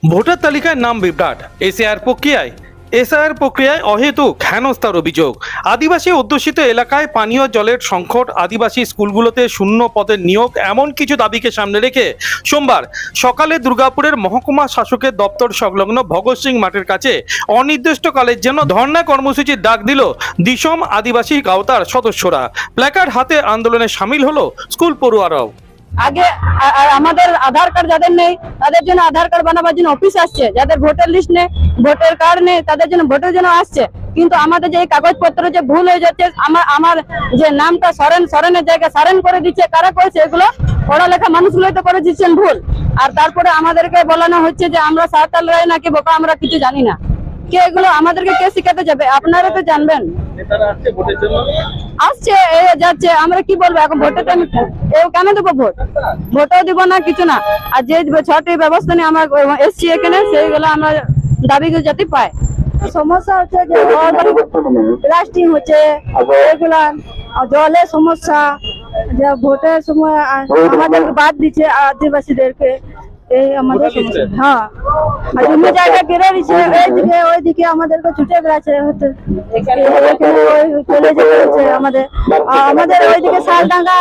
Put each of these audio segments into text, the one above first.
Voter তালিকায় নাম বিভ্রাট। SIR প্রক্রিয়ায় অহেতুক হেনস্থার অভিযোগ। আদিবাসী অধ্যুষিত এলাকায় পানীয় জলের সংকট, আদিবাসী স্কুলগুলোতে শূন্য পদের নিয়োগ, এমন কিছু দাবিকে সামনে রেখে সোমবার সকালে দুর্গাপুরের মহকুমা শাসকের দপ্তর সংলগ্ন ভগৎ সিং মাঠের কাছে অনির্দিষ্টকালের জন্য ধর্ণা কর্মসূচির ডাক দিল দিসম আদিবাসী গাওতার সদস্যরা। প্ল্যাকার্ড হাতে আন্দোলনে সামিল হলো স্কুল পড়ুয়ারাও। আগে আমাদের আধার কার্ড যাদের নেই তাদের জন্য আধার কার্ড বানাবার জন্য অফিস আসছে, যাদের ভোটার লিস্ট নেই, ভোটার কার্ড নেই, তাদের জন্য ভোটের জন্য আসছে। কিন্তু আমাদের যে কাগজপত্র যে ভুল হয়ে যাচ্ছে, আমার যে নামটা সরেনের জায়গায় সারেন করে দিচ্ছে, কারা করেছে এগুলো? পড়ালেখা মানুষগুলোই তো করে দিচ্ছেন ভুল। আর তারপরে আমাদেরকে বলানো হচ্ছে যে আমরা সাঁওতালরাই নাকি বোকা, আমরা কিছু জানি না। কে এগুলো আমাদেরকে কে শিখাতে যাবে? আপনারা তো জানবেন। আসছে যাচ্ছে, আমরা কি বলবো এখন? ভোটের টাইমে কেন দেবো ভোট? ভোটও দিব না, কিছু না। আর যে ছটি ব্যবস্থা নিয়ে আমরা এসছি এখানে, সেইগুলো আমরা দাবি যাতে পাই। সমস্যা হচ্ছে যে প্লাস্টিক হচ্ছে, এগুলা জলের সমস্যা, যে ভোটের সময় আমাদেরকে বাদ দিচ্ছে আদিবাসীদেরকে, এই আমাদের সমস্যা। হ্যাঁ, আর জমি জায়গা কেড়ে দিচ্ছে, এইদিকে ওইদিকে আমাদেরকে ছুটে গেছে, চলে যেতে হচ্ছে আমাদের ওইদিকে শালডাঙ্গা,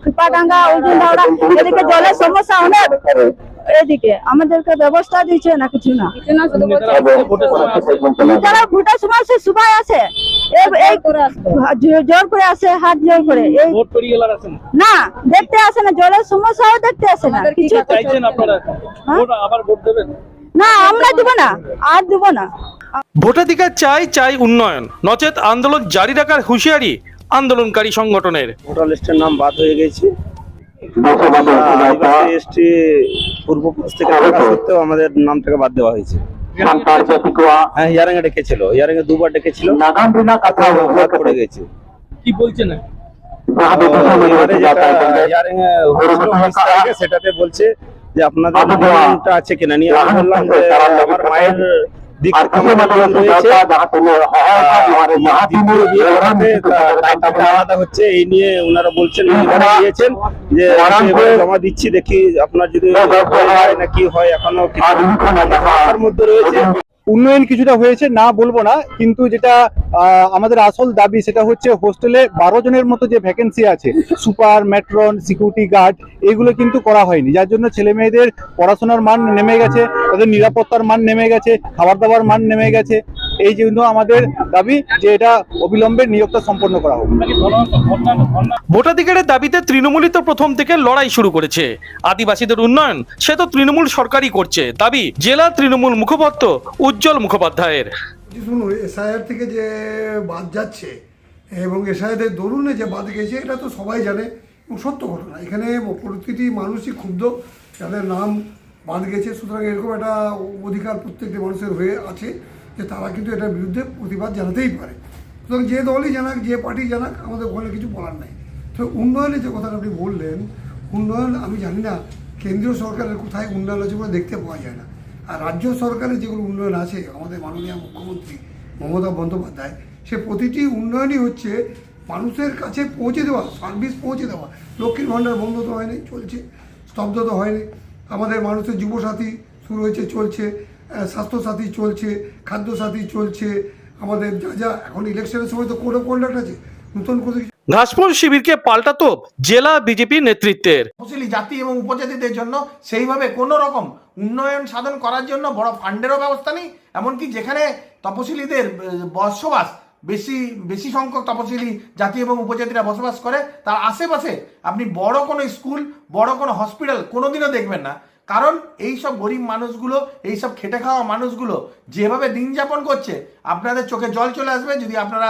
কৃপাডাঙ্গা, ওইদিকে এদিকে জলের সমস্যা অনেক। এদিকে আমাদেরকে ব্যবস্থা দিচ্ছে না, কিছু না। যারা ভোটের সময় সে সবাই আছে, জোর করে আসে, হাত জোর করে, এই না দেখতে আসে না, জলের সমস্যাও দেখতে আসে না। কিছু না, আমরা দিব না, আর দিব না। ভোটাধিকার চাই উন্নয়ন, নচেত আন্দোলন জারি রাখার হুঁশিয়ারি আন্দোলনকারী সংগঠনের। ভোটার লিস্টের নাম বাদ হয়ে গেছে। এসটি পূর্বপুরুষ থেকে থাকা সত্ত্বেও আমাদের নামটাকে বাদ দেওয়া হয়েছে। হ্যাঁ, হিয়ারিং এ ডেকেছিল, হিয়ারিং এ দুবার ডেকেছিল, পড়ে গেছে। কি বলছেন? সেটাতে বলছে যে আপনাদের নামটা আছে কিনা নিয়ে। আমি বললাম যে আমার মায়ের দিক থেকে আলাদা হচ্ছে, এই নিয়ে ওনারা বলছেন, দিয়েছেন যে জমা দিচ্ছি, দেখি আপনার যদি না কি হয়, এখনো মধ্যে রয়েছে। উন্নয়ন কিছুটা হয়েছে না বলবো না, কিন্তু যেটা আমাদের আসল দাবি সেটা হচ্ছে হোস্টেলে 12 জনের মতো যে ভ্যাকেন্সি আছে, সুপার, ম্যাট্রন, সিকিউরিটি গার্ড, এগুলো কিন্তু করা হয়নি, যার জন্য ছেলে মেয়েদের পড়াশোনার মান নেমে গেছে, তাদের নিরাপত্তার মান নেমে গেছে, খাবার দাবার মান নেমে গেছে। এই জন্য আমাদের দাবি যে এটা অবিলম্বে নিয়োগটা সম্পন্ন করা হোক। ভোটাধিকারের দাবিতে তৃণমূলই তো প্রথম থেকে লড়াই শুরু করেছে। আদিবাসীদের উন্নয়ন সে তো তৃণমূল সরকারই করছে, দাবি জেলা তৃণমূল মুখপাত্র উজ্জ্বল মুখোপাধ্যায়ের। শুনুন, এসআইআর থেকে যে বাদ যাচ্ছে এবং এসআইআর দরুনে যে বাদ গেছে, এটা তো সবাই জানে এবং সত্য ঘটনা। এখানে প্রতিটি মানুষই ক্ষুব্ধ, যাদের নাম বাদ গেছে। সুতরাং এরকম একটা অধিকার প্রত্যেকটি মানুষের হয়ে আছে যে তারা কিন্তু এটার বিরুদ্ধে প্রতিবাদ জানাতেই পারে। সুতরাং যে দলই জানাক, যে পার্টি জানাক, আমাদের ওখানে কিছু বলার নাই। তো উন্নয়নের যে কথাটা আপনি বললেন, উন্নয়ন আমি জানি না কেন্দ্রীয় সরকারের কোথায় উন্নয়ন আছে বলে দেখতে পাওয়া যায় না। আর রাজ্য সরকারের যেগুলো উন্নয়ন আছে, আমাদের মাননীয় মুখ্যমন্ত্রী মমতা বন্দ্যোপাধ্যায়, সে প্রতিটি উন্নয়নই হচ্ছে মানুষের কাছে পৌঁছে দেওয়া, সার্ভিস পৌঁছে দেওয়া। লক্ষ্মীর ভাণ্ডার বন্ধ তো হয়নি, চলছে, স্তব্ধ তো হয়নি। আমাদের মানুষের যুবসাথী শুরু হয়েছে, চলছে, স্বাস্থ্যসাথী চলছে, খাদ্যসাথী চলছে। আমাদের যা এখন ইলেকশনের সময় তো কোড অফ কন্ডাক্ট আছে, নতুন করে ঘাসফুল শিবিরকে পাল্টা তোপ জেলা বিজেপি নেতৃত্বের। তপশিলি জাতি এবং উপজাতিদের জন্য সেইভাবে কোনো রকম উন্নয়ন সাধন করার জন্য বড় ফান্ডেরও ব্যবস্থা নেই। এমনকি যেখানে তপশিলিদের বসবাস বেশি সংখ্যক তপশিলি জাতি এবং উপজাতিরা বসবাস করে, তার আশেপাশে আপনি বড় কোনো স্কুল, বড় কোনো হসপিটাল কোনোদিনও দেখবেন না। কারণ এই সব গরিব মানুষগুলো, এই সব খেটে খাওয়া মানুষগুলো যেভাবে দিন যাপন করছে, আপনাদের চোখে জল চলে আসবে যদি আপনারা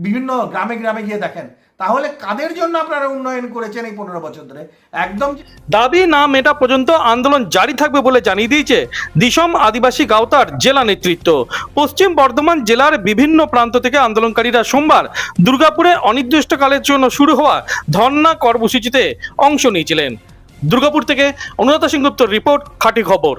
বিভিন্ন গ্রামে গ্রামে গিয়ে দেখেন। তাহলে কাদের জন্য আপনারা উন্নয়ন করেছেন এই 15 বছর ধরে? একদম দাবি না মেটা পর্যন্ত আন্দোলন জারি থাকবে বলে জানিয়ে দিয়েছে দিসম আদিবাসী গাওতার জেলা নেতৃত্ব। পশ্চিম বর্ধমান জেলার বিভিন্ন প্রান্ত থেকে আন্দোলনকারীরা সোমবার দুর্গাপুরে অনির্দিষ্টকালের জন্য শুরু হওয়া ধর্ণা কর্মসূচিতে অংশ নিয়েছিলেন। দুর্গাপুর থেকে অনুরাধা সিংগুপ্তর রিপোর্ট, খাঁটি খবর।